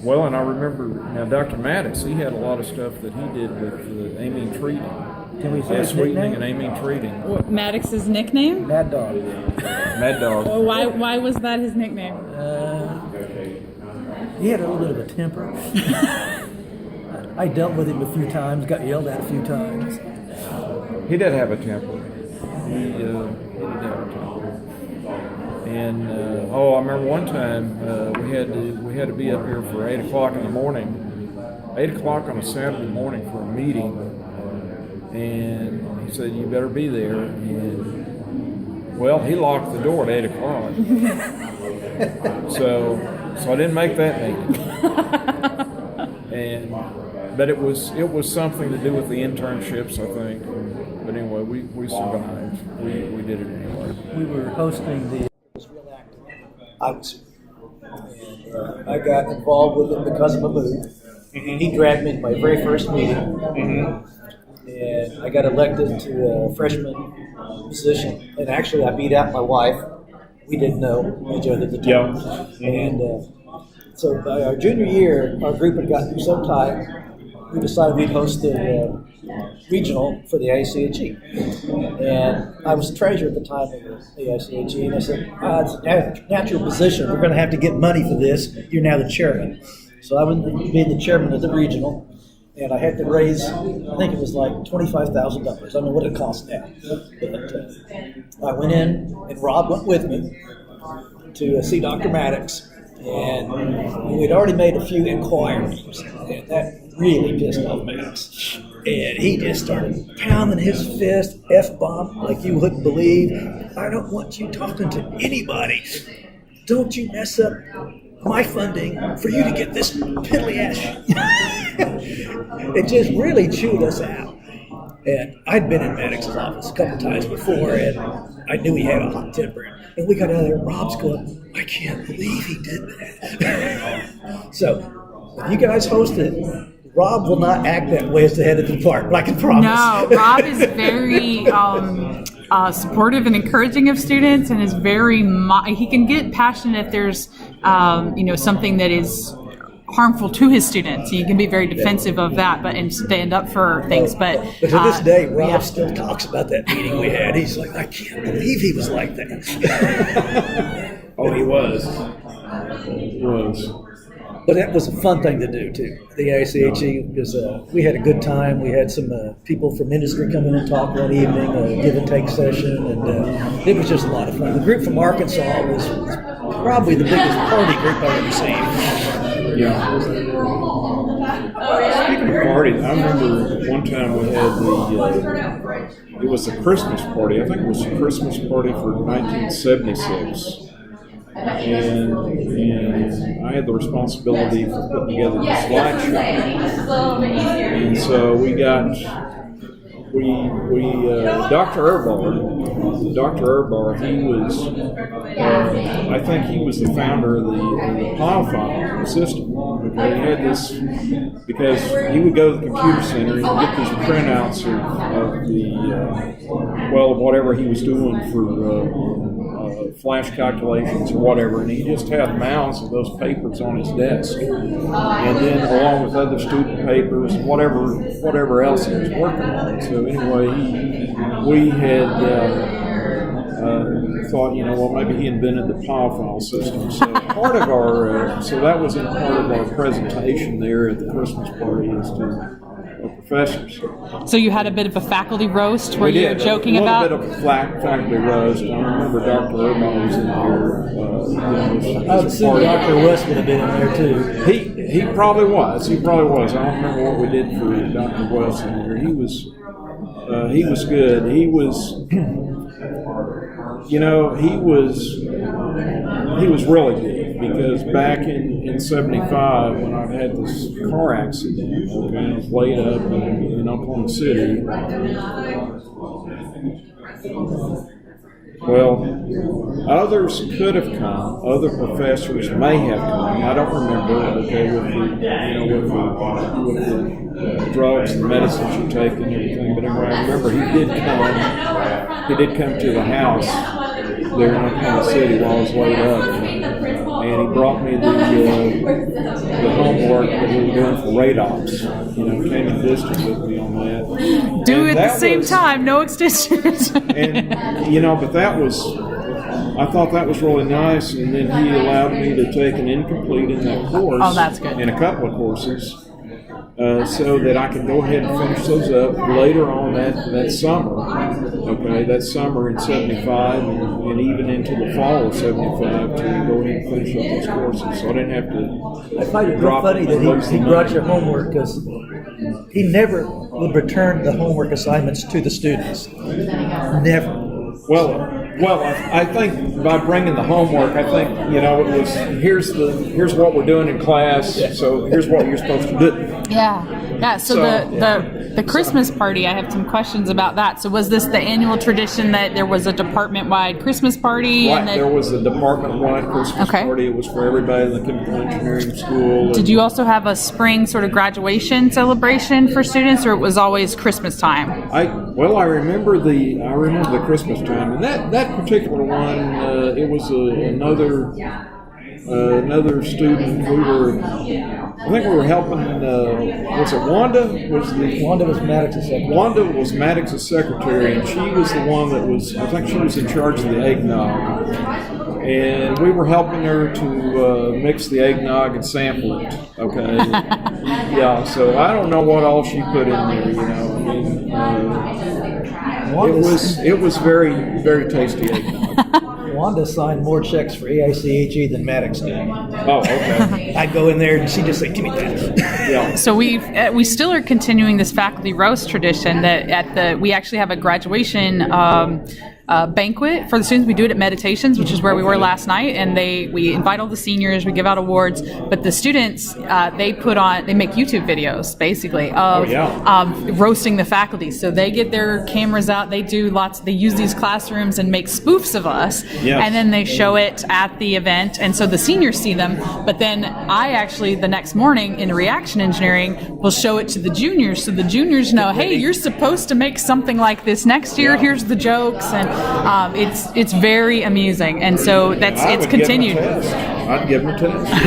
Well, and I remember now Dr. Maddox, he had a lot of stuff that he did with amine treating. Can we say his sweetening nickname? and amine treating. What, Maddox's nickname? Mad Dog. Mad Dog. Well, why was that his nickname? He had a little bit of a temper. I dealt with him a few times, got yelled at a few times. He did have a temper. He did have a temper. And I remember one time we had to be up here for 8 o'clock in the morning, 8 o'clock on a Saturday morning for a meeting. And he said, "You better be there." And well, he locked the door at 8 o'clock. so I didn't make that meeting. But it was something to do with the internships, I think. But anyway, we survived. We did it anyway. We were hosting the AIChE, and I got involved with him because of a move. He dragged me to my very first meeting, and I got elected to a freshman position. And actually, I beat out my wife. We didn't know each other at the time. Yeah. And so by our junior year, our group had gotten so tight, we decided we'd host the regional for the AIChE. And I was treasurer at the time of the AIChE, and I said, it's a natural position. We're going to have to get money for this. You're now the chairman. So I was being the chairman of the regional, and I had to raise, I think it was like $25,000. I don't know what it costs now. But I went in, and Rob went with me to see Dr. Maddox. And we'd already made a few inquiries, and that really pissed off Maddox. And he just started pounding his fist, F-bomb, like you wouldn't believe. I don't want you talking to anybody. Don't you mess up my funding for you to get this piddly ass. It just really chewed us out. And I'd been in Maddox's office a couple times before, and I knew he had a hot temper. And we got out of there, Rob's going, I can't believe he did that. So, if you guys host it, Rob will not act that way as the head of the department, I can promise. No, Rob is very supportive and encouraging of students, and is very. He can get passionate if there's, something that is harmful to his students. He can be very defensive of that, and stand up for things. But to this day, Rob still talks about that meeting we had. He's like, I can't believe he was like that. Oh, he was. He was. But that was a fun thing to do, too, the AIChE, because we had a good time. We had some people from industry come in and talk one evening, a give and take session, and it was just a lot of fun. The group from Arkansas was probably the biggest party group I've ever seen. Yeah. Speaking of parties, I remember one time we had it was a Christmas party. I think it was a Christmas party for 1976. And I had the responsibility for putting together the slideshow. And so we Dr. Erbar, he was, I think he was the founder of the file system. Okay, he had this, because he would go to the computer center and get these printouts of whatever he was doing for flash calculations or whatever, and he just had mounds of those papers on his desk, and then along with other student papers, whatever else he was working on. So anyway, we had thought, maybe he invented the file system. So part of our, so that was in part of our presentation there at the Christmas party, is to professors. So you had a bit of a faculty roast where you were joking about? A little bit of a faculty roast. I remember Dr. Urban was in there. I would assume Dr. West would have been in there too. He probably was. I don't remember what we did for Dr. West in there. He was good. He was really good, because back in 75, when I had this car accident, I was laid up in Oklahoma City. Well, others could have come, other professors may have come. I don't remember, with the drugs and medicines you take and everything, but anyway, I remember he did come to the house there in Oklahoma City while I was laid up, and he brought me the that we were doing for radops. Came and visited with me on that. Do And at the same was- time, no extensions. And but that was, I thought that was really nice. And then he allowed me to take an incomplete in that course. Oh, that's good. In a couple of courses. So that I could go ahead and finish those up later on that summer. Okay, that summer in '75 and even into the fall of '75 to go ahead and finish up those courses. So I didn't have to. I find it real drop funny it, that he brought your homework because he never would return the homework assignments to the students. Never. Well, I think by bringing the homework, I think it was here's what we're doing in class. So here's what you're supposed to do. Yeah. So the Christmas party, I have some questions about that. So was this the annual tradition that there was a department-wide Christmas party? Right, And that, there was a department-wide Christmas Okay. party. It was for everybody in the chemical engineering school. did you also have a spring sort of graduation celebration for students, or it was always Christmas time? I remember the Christmas time, and that particular one, it was another student. I think we were helping. Was it Wanda? Wanda was Maddox's secretary. Wanda was Maddox's secretary, and she was the one that was. I think she was in charge of the eggnog, and we were helping her to mix the eggnog and sample it. Okay. Yeah. So I don't know what all she put in there. It was very, very tasty eggnog. Wanda signed more checks for AIChE than Maddox did. Oh, okay. I'd go in there and she'd just say, "Give me that." Yeah. So we still are continuing this faculty roast tradition that we actually have a graduation banquet for the students. We do it at Meditations, which is where we were last night, and we invite all the seniors, we give out awards, but the students they make YouTube videos basically of roasting the faculty. So they get their cameras out, they use these classrooms and make spoofs of us, and then they show it at the event, and so the seniors see them. But then I actually the next morning in reaction engineering will show it to the juniors, so the juniors know, hey, you're supposed to make something like this next year. Here's the jokes, and it's very amusing, and so it's continued. I'd give them a test.